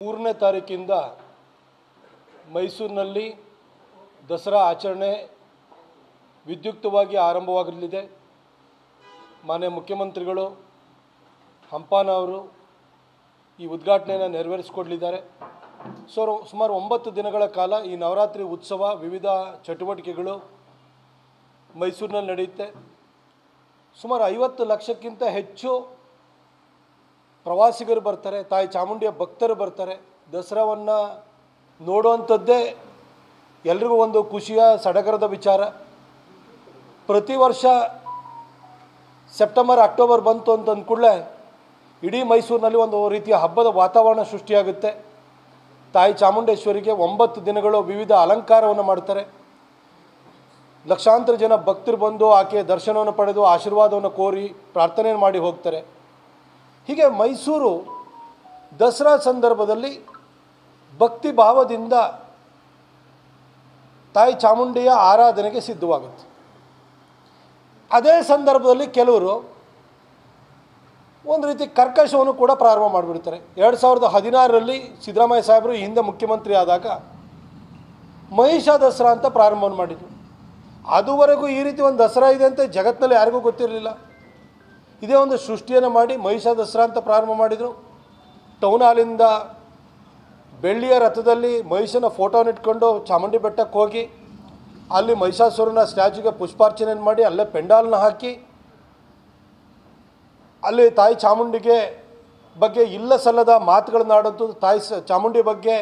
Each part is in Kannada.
3ನೇ ತಾರೀಕಿಂದ ಮೈಸೂರಿನಲ್ಲಿ ದಸರಾ ಆಚರಣೆ ವಿದ್ಯುಕ್ತವಾಗಿ ಆರಂಭವಾಗಲಿದೆ. ಮಾನ್ಯ ಮುಖ್ಯಮಂತ್ರಿಗಳು ಹಂಪನ ಅವರು ಈ ಉದ್ಘಾಟನೆಯನ್ನು ನೆರವೇರಿಸಿಕೊಡಲಿದ್ದಾರೆ. ಸುಮಾರು 9 ದಿನಗಳ ಕಾಲ ಈ ನವರಾತ್ರಿ ಉತ್ಸವ ವಿವಿಧ ಚಟುವಟಿಕೆಗಳು ಮೈಸೂರಿನಲ್ಲಿ ನಡೆಯುತ್ತೆ. ಸುಮಾರು 50 ಲಕ್ಷಕ್ಕಿಂತ ಹೆಚ್ಚು ಪ್ರವಾಸಿಗರು ಬರ್ತಾರೆ, ತಾಯಿ ಚಾಮುಂಡಿಯ ಭಕ್ತರು ಬರ್ತಾರೆ. ದಸರಾವನ್ನು ನೋಡುವಂಥದ್ದೇ ಎಲ್ರಿಗೂ ಒಂದು ಖುಷಿಯ ಸಡಗರದ ವಿಚಾರ. ಪ್ರತಿ ವರ್ಷ ಸೆಪ್ಟೆಂಬರ್ ಅಕ್ಟೋಬರ್ ಬಂತು ಅಂತ ಅಂದ್ಕೂಡಲೇ ಇಡೀ ಮೈಸೂರಿನಲ್ಲಿ ಒಂದು ರೀತಿಯ ಹಬ್ಬದ ವಾತಾವರಣ ಸೃಷ್ಟಿಯಾಗುತ್ತೆ. ತಾಯಿ ಚಾಮುಂಡೇಶ್ವರಿಗೆ 9 ದಿನಗಳು ವಿವಿಧ ಅಲಂಕಾರವನ್ನು ಮಾಡ್ತಾರೆ. ಲಕ್ಷಾಂತರ ಜನ ಭಕ್ತರು ಬಂದು ಆಕೆಯ ದರ್ಶನವನ್ನು ಪಡೆದು ಆಶೀರ್ವಾದವನ್ನು ಕೋರಿ ಪ್ರಾರ್ಥನೆ ಮಾಡಿ ಹೋಗ್ತಾರೆ. ಹೀಗೆ ಮೈಸೂರು ದಸರಾ ಸಂದರ್ಭದಲ್ಲಿ ಭಕ್ತಿ ಭಾವದಿಂದ ತಾಯಿ ಚಾಮುಂಡಿಯ ಆರಾಧನೆಗೆ ಸಿದ್ಧವಾಗುತ್ತೆ. ಅದೇ ಸಂದರ್ಭದಲ್ಲಿ ಕೆಲವರು ಒಂದು ರೀತಿ ಕರ್ಕಶವನ್ನು ಕೂಡ ಪ್ರಾರಂಭ ಮಾಡಿಬಿಡ್ತಾರೆ. 2016ರಲ್ಲಿ ಸಿದ್ದರಾಮಯ್ಯ ಸಾಹೇಬರು ಈ ಹಿಂದೆ ಮುಖ್ಯಮಂತ್ರಿ ಆದಾಗ ಮಹಿಷ ದಸರಾ ಅಂತ ಪ್ರಾರಂಭವನ್ನು ಮಾಡಿದರು. ಅದುವರೆಗೂ ಈ ರೀತಿ ಒಂದು ದಸರಾ ಇದೆ ಅಂತ ಜಗತ್ತಿನಲ್ಲಿ ಯಾರಿಗೂ ಗೊತ್ತಿರಲಿಲ್ಲ. ಇದೇ ಒಂದು ಸೃಷ್ಟಿಯನ್ನು ಮಾಡಿ ಮಹಿಷ ದಸರಾ ಅಂತ ಪ್ರಾರಂಭ ಮಾಡಿದರು. ಟೌನ್ ಹಾಲಿಂದ ಬೆಳ್ಳಿಯ ರಥದಲ್ಲಿ ಮಹಿಷನ ಫೋಟೋನ ಇಟ್ಕೊಂಡು ಚಾಮುಂಡಿ ಬೆಟ್ಟಕ್ಕೆ ಹೋಗಿ ಅಲ್ಲಿ ಮಹಿಷಾಸುರನ ಸ್ಟ್ಯಾಚ್ಯೂಗೆ ಪುಷ್ಪಾರ್ಚನೆಯನ್ನು ಮಾಡಿ ಅಲ್ಲೇ ಪೆಂಡಾಲನ್ನ ಹಾಕಿ ಅಲ್ಲಿ ತಾಯಿ ಚಾಮುಂಡಿಗೆ ಬಗ್ಗೆ ಇಲ್ಲ ಸಲ್ಲದ ಮಾತುಗಳನ್ನಾಡೋದು, ತಾಯಿ ಚಾಮುಂಡಿ ಬಗ್ಗೆ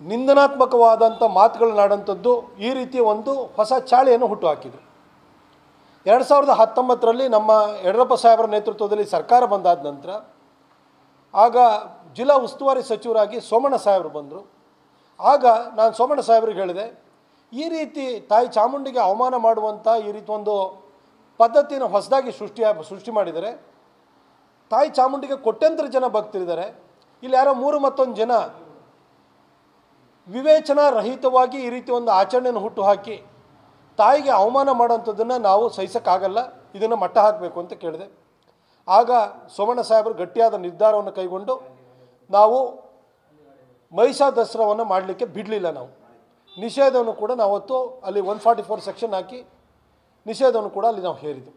ನಿಂದನಾತ್ಮಕವಾದಂಥ ಮಾತುಗಳನ್ನಾಡೋಂಥದ್ದು, ಈ ರೀತಿಯ ಒಂದು ಹೊಸ ಚಾಳಿಯನ್ನು ಹುಟ್ಟುಹಾಕಿದರು. 2019ರಲ್ಲಿ ನಮ್ಮ ಯಡಿಯೂರಪ್ಪ ಸಾಹೇಬರ ನೇತೃತ್ವದಲ್ಲಿ ಸರ್ಕಾರ ಬಂದಾದ ನಂತರ ಆಗ ಜಿಲ್ಲಾ ಉಸ್ತುವಾರಿ ಸಚಿವರಾಗಿ ಸೋಮಣ್ಣ ಸಾಹೇಬರು ಬಂದರು. ಆಗ ನಾನು ಸೋಮಣ್ಣ ಸಾಹೇಬ್ರಿಗೆ ಹೇಳಿದೆ, ಈ ರೀತಿ ತಾಯಿ ಚಾಮುಂಡಿಗೆ ಅವಮಾನ ಮಾಡುವಂಥ ಈ ರೀತಿ ಒಂದು ಪದ್ಧತಿಯನ್ನು ಹೊಸದಾಗಿ ಸೃಷ್ಟಿ ಮಾಡಿದರೆ, ತಾಯಿ ಚಾಮುಂಡಿಗೆ ಕೋಟ್ಯಂತರ ಜನ ಭಕ್ತರಿದ್ದಾರೆ, ಇಲ್ಲಿ ಯಾರೋ 3 ಜನ ವಿವೇಚನಾ ರಹಿತವಾಗಿ ಈ ರೀತಿ ಒಂದು ಆಚರಣೆಯನ್ನು ಹುಟ್ಟುಹಾಕಿ ತಾಯಿಗೆ ಅವಮಾನ ಮಾಡೋಂಥದ್ದನ್ನು ನಾವು ಸಹಿಸೋಕ್ಕಾಗಲ್ಲ, ಇದನ್ನು ಮಟ್ಟ ಹಾಕಬೇಕು ಅಂತ ಕೇಳಿದೆ. ಆಗ ಸೋಮಣ್ಣ ಸಾಹೇಬರು ಗಟ್ಟಿಯಾದ ನಿರ್ಧಾರವನ್ನು ಕೈಗೊಂಡು ನಾವು ಮಹಿಷ ದಸರಾವನ್ನು ಮಾಡಲಿಕ್ಕೆ ಬಿಡಲಿಲ್ಲ. ನಾವು ನಿಷೇಧವನ್ನು ಕೂಡ ನಾವತ್ತು ಅಲ್ಲಿ 144 ಸೆಕ್ಷನ್ ಹಾಕಿ ನಿಷೇಧವನ್ನು ಕೂಡ ಅಲ್ಲಿ ನಾವು ಹೇರಿದ್ದು.